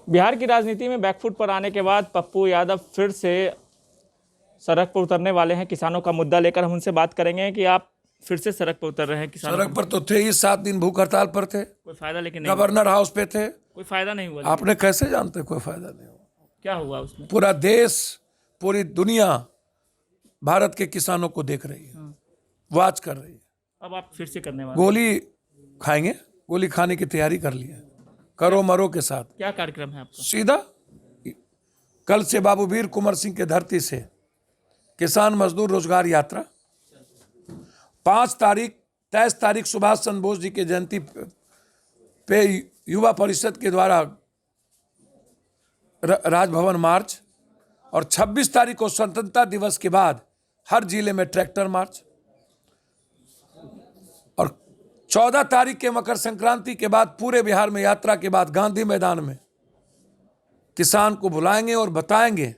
बिहार की राजनीति में बैकफुट पर आने के बाद पप्पू यादव फिर से सड़क पर उतरने वाले हैं। किसानों का मुद्दा लेकर हम उनसे बात करेंगे कि आप फिर से सड़क पर उतर रहे हैं। किसानों सड़क पर तो थे ही, 7 दिन भूख हड़ताल पर थे, कोई फायदा लेकिन नहीं, गवर्नर हाउस पे थे। कोई फायदा नहीं हुआ। आपने कैसे जानते कोई फायदा नहीं हुआ? क्या हुआ उसमें? पूरा देश, पूरी दुनिया भारत के किसानों को देख रही है, वाच कर रही है। अब आप फिर से करने वाले गोली खाएंगे, गोली खाने की तैयारी कर ली है, करो मरो के साथ। क्या कार्यक्रम है आपका? सीधा कल से बाबू वीर कुंवर सिंह के धरती से किसान मजदूर रोजगार यात्रा, 5 तारीख 23 तारीख सुभाष चंद्र बोस जी के जयंती पे युवा परिषद के द्वारा राजभवन मार्च, और 26 तारीख को स्वतंत्रता दिवस के बाद हर जिले में ट्रैक्टर मार्च, और 14 तारीख के मकर संक्रांति के बाद पूरे बिहार में यात्रा के बाद गांधी मैदान में किसान को बुलाएंगे और बताएंगे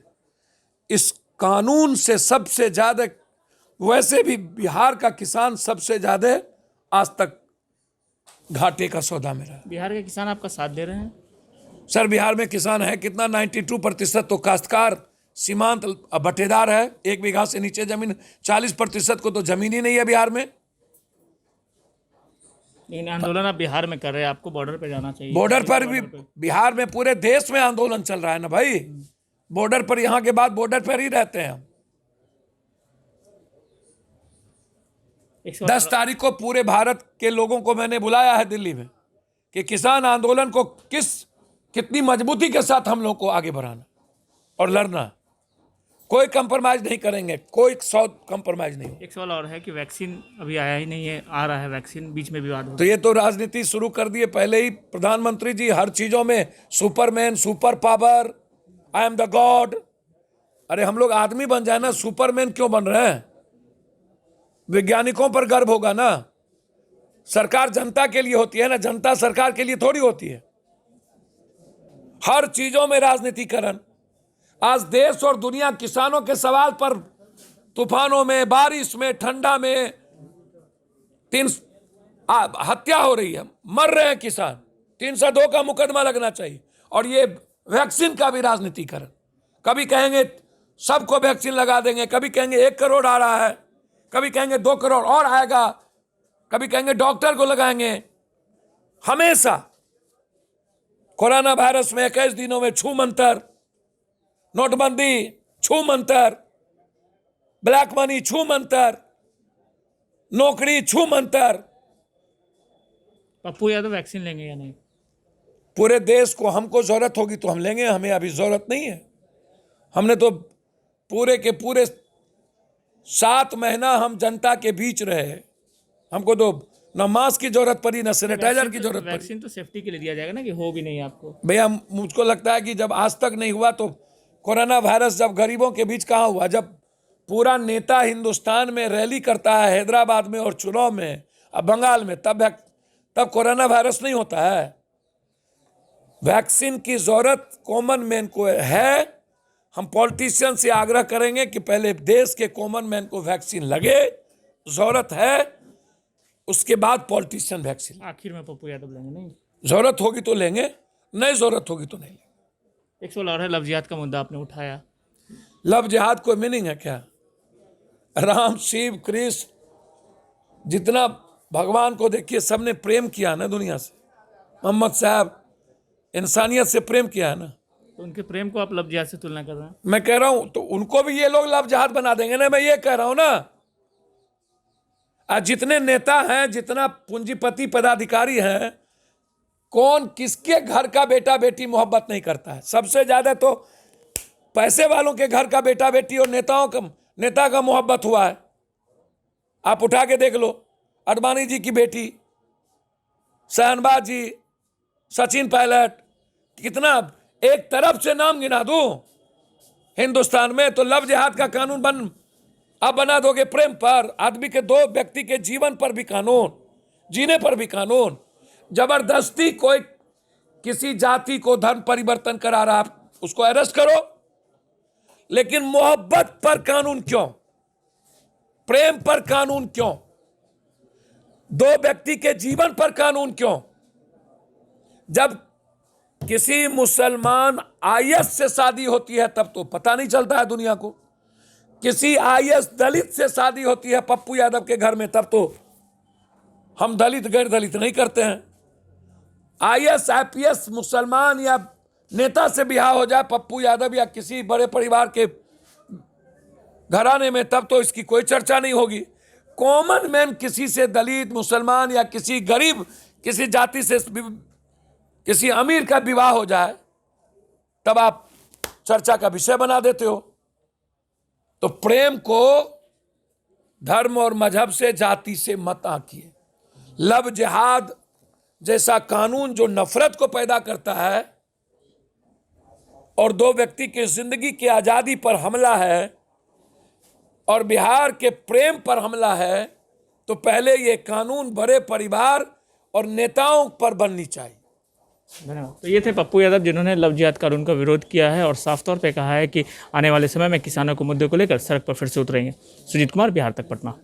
इस कानून से सबसे ज्यादा, वैसे भी बिहार का किसान सबसे ज्यादा आज तक घाटे का सौदा में रहा। बिहार के किसान आपका साथ दे रहे हैं? सर बिहार में किसान है कितना? 92% तो काश्तकार सीमांत बटेदार है। 1 बीघा से नीचे जमीन, 40% को तो जमीन ही नहीं है बिहार में। लेकिन आंदोलन आप बिहार में कर रहे हैं, आपको बॉर्डर पे जाना चाहिए। बॉर्डर पर भी, बिहार में पूरे देश में आंदोलन चल रहा है ना भाई। बॉर्डर पर, यहां के बाद बॉर्डर पर ही रहते हैं हम। 10 तारीख को पूरे भारत के लोगों को मैंने बुलाया है दिल्ली में कि किसान आंदोलन को कितनी मजबूती के साथ हम लोग को आगे बढ़ाना और लड़ना। कोई कंप्रोमाइज नहीं करेंगे, कोई कंप्रोमाइज नहीं। एक सवाल और है कि वैक्सीन अभी आया ही नहीं है, आ रहा है वैक्सीन, बीच में विवाद हो। तो ये तो राजनीति शुरू कर दिए पहले ही प्रधानमंत्री जी, हर चीजों में Superman, super power, I am the God. अरे हम लोग आदमी बन जाए ना, सुपरमैन क्यों बन रहे हैं? वैज्ञानिकों पर गर्व होगा ना। सरकार जनता के लिए होती है ना, जनता सरकार के लिए थोड़ी होती है। हर चीजों में राजनीतिकरण। आज देश और दुनिया किसानों के सवाल पर तूफानों में, बारिश में, ठंडा में 3 हत्या हो रही है, मर रहे हैं किसान। 302 का मुकदमा लगना चाहिए। और ये वैक्सीन का भी राजनीतिकरण। कभी कहेंगे सबको वैक्सीन लगा देंगे, कभी कहेंगे 1 करोड़ आ रहा है, कभी कहेंगे 2 करोड़ और आएगा, कभी कहेंगे डॉक्टर को लगाएंगे। हमेशा कोरोना वायरस में 21 दिनों में छू मंतर, नोटबंदी छू मंतर, ब्लैक मनी छू मंतर, नौकरी छू मंतर। पप्पू यादव वैक्सीन लेंगे या नहीं? पूरे देश को, हमको जरूरत होगी तो हम लेंगे, हमें अभी जरूरत नहीं है। हमने तो पूरे के पूरे 7 महीना हम जनता के बीच रहे। हमको तो न मास्क की जरूरत पड़ी, न सैनिटाइजर की जरूरत पड़ी। वैक्सीन तो सेफ्टी के लिए दिया जाएगा ना, कि हो भी नहीं आपको। भैया मुझको लगता है कि जब आज तक नहीं हुआ तो कोरोना वायरस जब गरीबों के बीच कहाँ हुआ? जब पूरा नेता हिंदुस्तान में रैली करता है, हैदराबाद में और चुनाव में, अब बंगाल में, तब कोरोना वायरस नहीं होता है। वैक्सीन की जरूरत कॉमन मैन को है। हम पॉलिटिशियन से आग्रह करेंगे कि पहले देश के कॉमन मैन को वैक्सीन लगे, जरूरत है, उसके बाद पॉलिटिशियन वैक्सीन। आखिर में पप्पू यादव लेंगे नहीं? जरूरत होगी तो लेंगे, नहीं जरूरत होगी तो नहीं लेंगे। एक सवाल और है, लव जिहाद का मुद्दा आपने उठाया। लव जिहाद कोई मीनिंग है क्या? राम, शिव, कृष्ण, जितना भगवान को देखिए, सबने प्रेम किया ना दुनिया से। मोहम्मद साहब इंसानियत से प्रेम किया है ना। तो उनके प्रेम को आप लव जिहाद से तुलना कर रहे हैं? मैं कह रहा हूं तो उनको भी ये लोग लव जिहाद बना देंगे ना। मैं ये कह रहा हूं ना, आज जितने नेता हैं, जितना पूंजीपति पदाधिकारी हैं, कौन किसके घर का बेटा बेटी मोहब्बत नहीं करता है? सबसे ज्यादा तो पैसे वालों के घर का बेटा बेटी और नेता का मोहब्बत हुआ है। आप उठा के देख लो, अडवाणी जी की बेटी, शहनबाज जी, सचिन पायलट, कितना, एक तरफ से नाम गिना दूं हिंदुस्तान में। तो लव जिहाद का कानून आप बना दोगे प्रेम पर, आदमी के 2 व्यक्ति के जीवन पर भी कानून, जीने पर भी कानून। जबरदस्ती कोई किसी जाति को धर्म परिवर्तन करा रहा, आप उसको अरेस्ट करो। लेकिन मोहब्बत पर कानून क्यों? प्रेम पर कानून क्यों? 2 व्यक्ति के जीवन पर कानून क्यों? जब किसी मुसलमान आईएस से शादी होती है तब तो पता नहीं चलता है दुनिया को, किसी आईएस दलित से शादी होती है पप्पू यादव के घर में तब तो हम दलित गैर दलित नहीं करते हैं। आईएस आईपीएस मुसलमान या नेता से ब्याह हो जाए पप्पू यादव या किसी बड़े परिवार के घराने में तब तो इसकी कोई चर्चा नहीं होगी। कॉमन मैन किसी से दलित मुसलमान या किसी गरीब किसी जाति से किसी अमीर का विवाह हो जाए तब आप चर्चा का विषय बना देते हो। तो प्रेम को धर्म और मजहब से जाति से मत आंकिए। लव जिहाद जैसा कानून जो नफरत को पैदा करता है और दो व्यक्ति की जिंदगी की आजादी पर हमला है और बिहार के प्रेम पर हमला है, तो पहले ये कानून बड़े परिवार और नेताओं पर बननी चाहिए। धन्यवाद। तो ये थे पप्पू यादव जिन्होंने लव जिहाद कानून का विरोध किया है और साफ तौर पे कहा है कि आने वाले समय में किसानों के मुद्दे को लेकर सड़क पर फिर से उतरेंगे। सुजीत कुमार, बिहार तक, पटना।